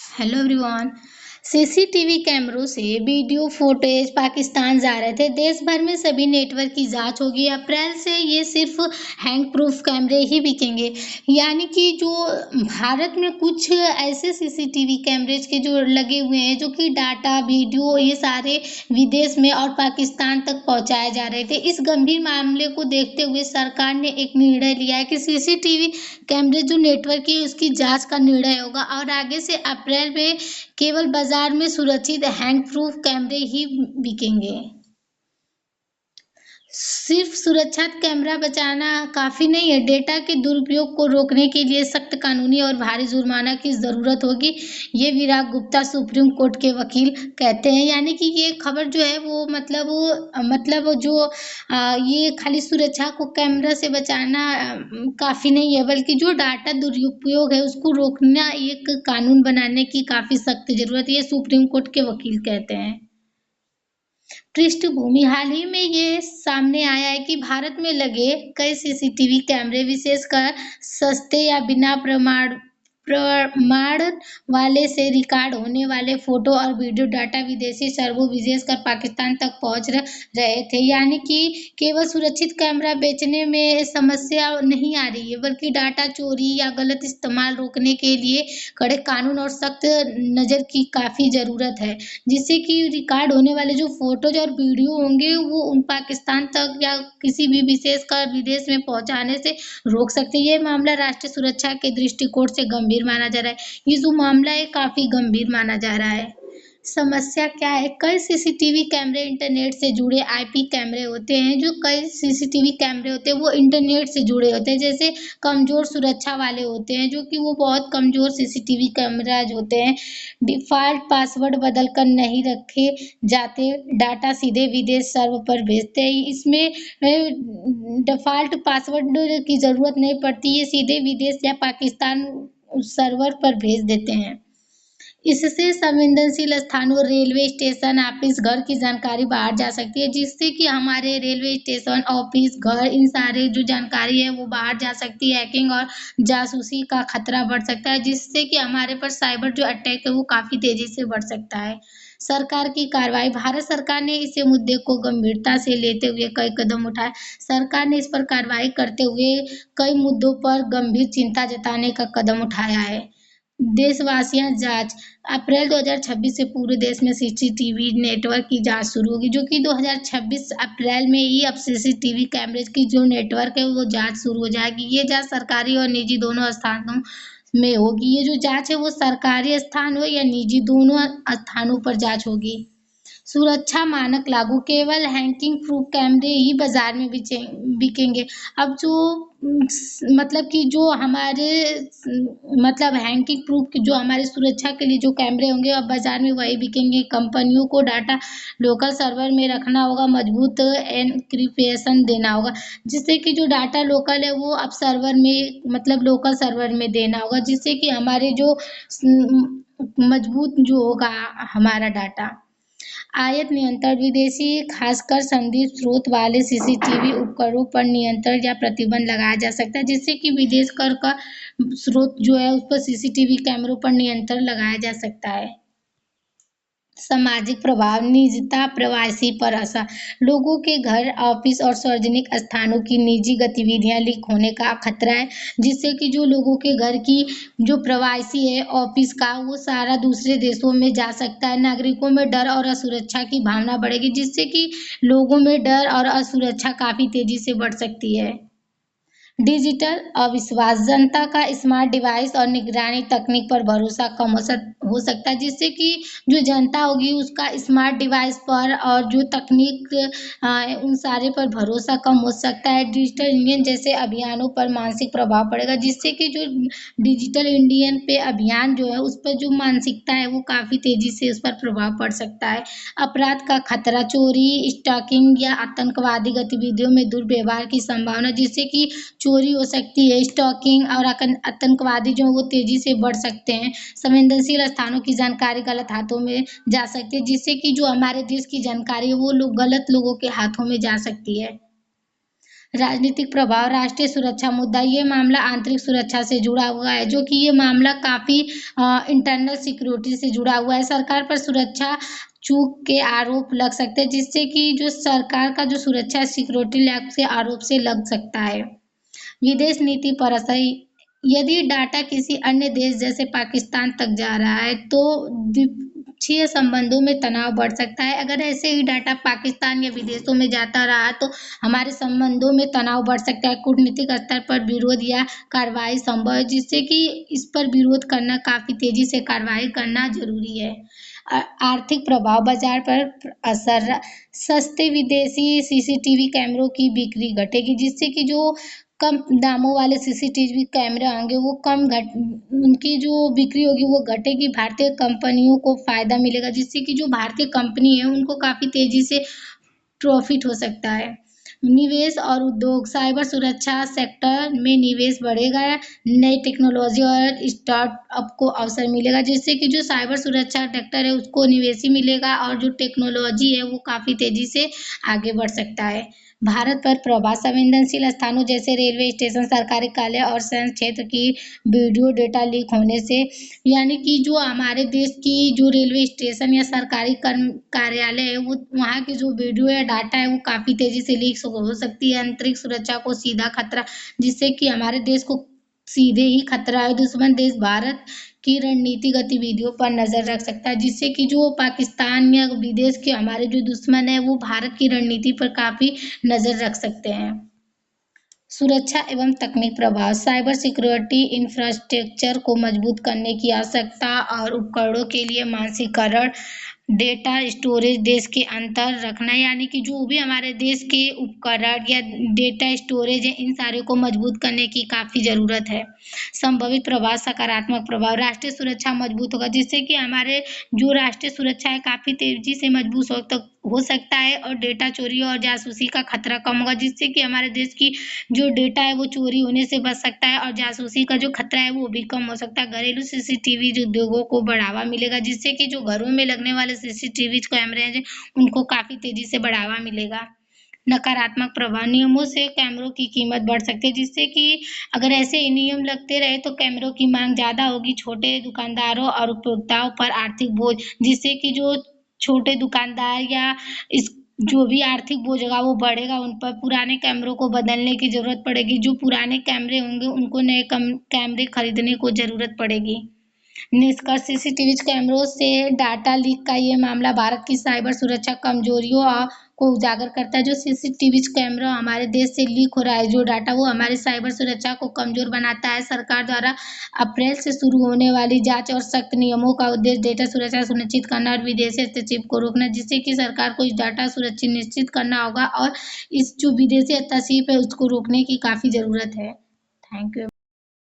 Hello everyone. CCTV कैमरों से video footage Pakistan जा रहे थे। देश भर में सभी नेटवर्क की जांच होगी। अप्रैल से ये सिर्फ हैंग प्रूफ कैमरे ही बिकेंगे। यानी कि जो भारत में कुछ ऐसे सीसीटीवी कैमरेज के जो लगे हुए हैं जो कि डाटा वीडियो ये सारे विदेश में और पाकिस्तान तक पहुंचाए जा रहे थे। इस गंभीर मामले को देखते हुए सरकार ने एक निर्णय लिया है कि सीसीटीवी कैमरे जो नेटवर्क की उसकी जांच का निर्णय होगा और आगे से अप्रैल में केवल बाजार में सुरक्षित हैंग प्रूफ कैमरे ही बिकेंगे। सिर्फ सुरक्षा कैमरा बचाना काफ़ी नहीं है, डेटा के दुरुपयोग को रोकने के लिए सख्त कानूनी और भारी जुर्माना की ज़रूरत होगी। ये विराग गुप्ता सुप्रीम कोर्ट के वकील कहते हैं। यानी कि ये खबर जो है वो मतलब जो ये खाली सुरक्षा को कैमरा से बचाना काफ़ी नहीं है, बल्कि जो डाटा दुरुपयोग है उसको रोकना एक कानून बनाने की काफ़ी सख्त ज़रूरत है, ये सुप्रीम कोर्ट के वकील कहते हैं। पृष्ठभूमि हाल ही में ये सामने आया है कि भारत में लगे कई सीसीटीवी कैमरे विशेषकर सस्ते या बिना प्रमाण वाले से रिकॉर्ड होने वाले फोटो और वीडियो डाटा विदेशी सर्वो विशेषकर पाकिस्तान तक पहुंच रहे थे। यानी कि केवल सुरक्षित कैमरा बेचने में समस्या नहीं आ रही है, बल्कि डाटा चोरी या गलत इस्तेमाल रोकने के लिए कड़े कानून और सख्त नज़र की काफ़ी ज़रूरत है, जिससे कि रिकॉर्ड होने वाले जो फोटोज और वीडियो होंगे वो उन पाकिस्तान तक या किसी भी विशेषकर विदेश में पहुंचाने से रोक सकते हैं। ये मामला राष्ट्रीय सुरक्षा के दृष्टिकोण से गंभीर माना जा रहा है। ये जो मामला है काफी गंभीर माना जा रहा है। समस्या क्या है? कई सीसीटीवी कैमरे इंटरनेट से जुड़े आईपी कैमरे होते हैं। जो कई सीसीटीवी कैमरे होते हैं वो इंटरनेट से जुड़े होते हैं, जैसे कमजोर सुरक्षा वाले होते हैं, जो कि वो बहुत कमजोर सीसीटीवी कैमराज होते हैं। डिफॉल्ट पासवर्ड बदल कर नहीं रखे जाते, डाटा सीधे विदेश सर्वर पर भेजते हैं। इसमें डिफॉल्ट पासवर्ड की जरूरत नहीं पड़ती, ये सीधे विदेश या पाकिस्तान सर्वर पर भेज देते हैं। इससे संवेदनशील स्थानों, रेलवे स्टेशन, ऑफिस, घर की जानकारी बाहर जा सकती है, जिससे कि हमारे रेलवे स्टेशन, ऑफिस, घर, इन सारे जो जानकारी है वो बाहर जा सकती है। हैकिंग और जासूसी का खतरा बढ़ सकता है, जिससे कि हमारे पर साइबर जो अटैक है वो काफ़ी तेज़ी से बढ़ सकता है। सरकार की कार्रवाई। भारत सरकार ने इस मुद्दे को गंभीरता से लेते हुए कई कदम उठाए। सरकार ने इस पर कार्रवाई करते हुए कई मुद्दों पर गंभीर चिंता जताने का कदम उठाया है। देशवासियां जांच। अप्रैल 2026 से पूरे देश में सीसीटीवी नेटवर्क की जांच शुरू होगी, जो कि 2026 अप्रैल में ही अब सीसीटीवी कैमरेज की जो नेटवर्क है वो जांच शुरू हो जाएगी। ये जांच सरकारी और निजी दोनों स्थानों में होगी। ये जो जांच है वो सरकारी स्थान हो या निजी, दोनों स्थानों पर जांच होगी। सुरक्षा मानक लागू। केवल हैकिंग प्रूफ कैमरे ही बाजार में बिकेंगे। अब जो मतलब कि जो हमारे हैकिंग प्रूफ की जो हमारे सुरक्षा के लिए जो कैमरे होंगे अब बाजार में वही बिकेंगे। कंपनियों को डाटा लोकल सर्वर में रखना होगा, मजबूत एनक्रिप्शन देना होगा, जिससे कि जो डाटा लोकल है वो अब सर्वर में लोकल सर्वर में देना होगा, जिससे कि हमारे जो मजबूत जो होगा हमारा डाटा। आयात नियंत्रण। विदेशी खासकर संदिग्ध स्रोत वाले सीसीटीवी उपकरणों पर नियंत्रण या प्रतिबंध लगाया जा सकता है, जिससे कि विदेश कर का स्रोत जो है उस पर सीसीटीवी कैमरों पर नियंत्रण लगाया जा सकता है। सामाजिक प्रभाव। निजता। प्रवासी पर असर। लोगों के घर, ऑफिस और सार्वजनिक स्थानों की निजी गतिविधियां लीक होने का खतरा है, जिससे कि जो लोगों के घर की जो प्रवासी है ऑफिस का वो सारा दूसरे देशों में जा सकता है। नागरिकों में डर और असुरक्षा की भावना बढ़ेगी, जिससे कि लोगों में डर और असुरक्षा काफी तेजी से बढ़ सकती है। डिजिटल अविश्वास। जनता का स्मार्ट डिवाइस और निगरानी तकनीक पर भरोसा कम हो सकता है, जिससे कि जो जनता होगी उसका स्मार्ट डिवाइस पर और जो तकनीक उन सारे पर भरोसा कम हो सकता है। डिजिटल इंडियन जैसे अभियानों पर मानसिक प्रभाव पड़ेगा, जिससे कि जो डिजिटल इंडियन पे अभियान जो है उस पर जो मानसिकता है वो काफ़ी तेज़ी से उस पर प्रभाव पड़ सकता है। अपराध का खतरा। चोरी, स्टॉकिंग या आतंकवादी गतिविधियों में दुर्व्यवहार की संभावना, जिससे कि चोरी हो सकती है, स्टॉकिंग और आतंकवादी जो वो तेजी से बढ़ सकते हैं। संवेदनशील स्थानों की जानकारी गलत हाथों में जा सकती है, जिससे कि जो हमारे देश की जानकारी है वो लोग गलत लोगों के हाथों में जा सकती है। राजनीतिक प्रभाव, राष्ट्रीय सुरक्षा मुद्दा, ये मामला आंतरिक सुरक्षा से जुड़ा हुआ है, जो कि ये मामला काफ़ी इंटरनल सिक्योरिटी से जुड़ा हुआ है। सरकार पर सुरक्षा चूक के आरोप लग सकते हैं, जिससे कि जो सरकार का जो सुरक्षा सिक्योरिटी लैब के आरोप से लग सकता है। विदेश नीति पर असर, यदि डाटा किसी अन्य देश जैसे पाकिस्तान तक जा रहा है तो द्विपक्षीय संबंधों में तनाव बढ़ सकता है। अगर ऐसे ही डाटा पाकिस्तान या विदेशों में जाता रहा तो हमारे संबंधों में तनाव बढ़ सकता है। कूटनीतिक स्तर पर विरोध या कार्रवाई संभव है, जिससे कि इस पर विरोध करना, काफ़ी तेजी से कार्रवाई करना जरूरी है। आर्थिक प्रभाव, बाजार पर असर, सस्ते विदेशी सीसीटीवी कैमरों की बिक्री घटेगी, जिससे कि जो कम दामों वाले सीसीटीवी कैमरे होंगे वो उनकी जो बिक्री होगी वो घटेगी। भारतीय कंपनियों को फायदा मिलेगा, जिससे कि जो भारतीय कंपनी है उनको काफ़ी तेजी से प्रॉफिट हो सकता है। निवेश और उद्योग, साइबर सुरक्षा सेक्टर में निवेश बढ़ेगा, नई टेक्नोलॉजी और स्टार्टअप को अवसर मिलेगा, जिससे कि जो साइबर सुरक्षा सेक्टर है उसको निवेश मिलेगा और जो टेक्नोलॉजी है वो काफ़ी तेजी से आगे बढ़ सकता है। भारत पर प्रभाव, संवेदनशील स्थानों जैसे रेलवे स्टेशन, सरकारी कार्यालय और सैन्य क्षेत्र की वीडियो डेटा लीक होने से, यानी कि जो हमारे देश की जो रेलवे स्टेशन या सरकारी कार्यालय है वो वहाँ की जो वीडियो या डाटा है वो काफ़ी तेजी से लीक हो सकती है। आंतरिक सुरक्षा को सीधा खतरा, जिससे कि हमारे देश को सीधे ही खतरा है। दुश्मन देश भारत की रणनीतिक गतिविधियों पर नजर रख सकता है, जिससे कि जो पाकिस्तान या विदेश के हमारे जो दुश्मन है वो भारत की रणनीति पर काफ़ी नजर रख सकते हैं। सुरक्षा एवं तकनीक प्रभाव, साइबर सिक्योरिटी इंफ्रास्ट्रक्चर को मजबूत करने की आवश्यकता और उपकरणों के लिए मानकीकरण, डेटा स्टोरेज देश के अंतर रखना, यानी कि जो भी हमारे देश के उपकरण या डेटा स्टोरेज है इन सारे को मजबूत करने की काफ़ी ज़रूरत है। संभावित प्रभाव, सकारात्मक प्रभाव, राष्ट्रीय सुरक्षा मजबूत होगा, जिससे कि हमारे जो राष्ट्रीय सुरक्षा है काफ़ी तेजी से मजबूत हो सकता है और डेटा चोरी और जासूसी का खतरा कम होगा, जिससे कि हमारे देश की जो डेटा है वो चोरी होने से बच सकता है और जासूसी का जो खतरा है वो भी कम हो सकता है। घरेलू सीसीटीवी उद्योगों को बढ़ावा मिलेगा, जिससे कि जो घरों में लगने वाले सीसीटीवी कैमरे हैं उनको काफ़ी तेजी से बढ़ावा मिलेगा। नकारात्मक प्रभाव, नियमों से कैमरों की कीमत बढ़ सकती है, जिससे कि अगर ऐसे ही नियम लगते रहे तो कैमरों की मांग ज़्यादा होगी, छोटे दुकानदारों और उपभोक्ताओं पर आर्थिक बोझ, जिससे कि जो छोटे दुकानदार या इस जो भी आर्थिक बोझ होगा वो बढ़ेगा, उन पर पुराने कैमरों को बदलने की ज़रूरत पड़ेगी। जो पुराने कैमरे होंगे उनको नए कैमरे खरीदने को ज़रूरत पड़ेगी। निष्कर्ष, सीसीटीवी कैमरों से डाटा लीक का ये मामला भारत की साइबर सुरक्षा कमजोरियों को उजागर करता है। जो सीसीटीवी कैमरा हमारे देश से लीक हो रहा है जो डाटा, वो हमारी साइबर सुरक्षा को कमजोर बनाता है। सरकार द्वारा अप्रैल से शुरू होने वाली जांच और सख्त नियमों का उद्देश्य डेटा सुरक्षा सुनिश्चित करना और विदेशी हस्तक्षेप को रोकना, जिससे कि सरकार को इस डाटा सुरक्षित निश्चित करना होगा और इस जो विदेशी हस्तक्षेप है उसको रोकने की काफ़ी ज़रूरत है। Thank you.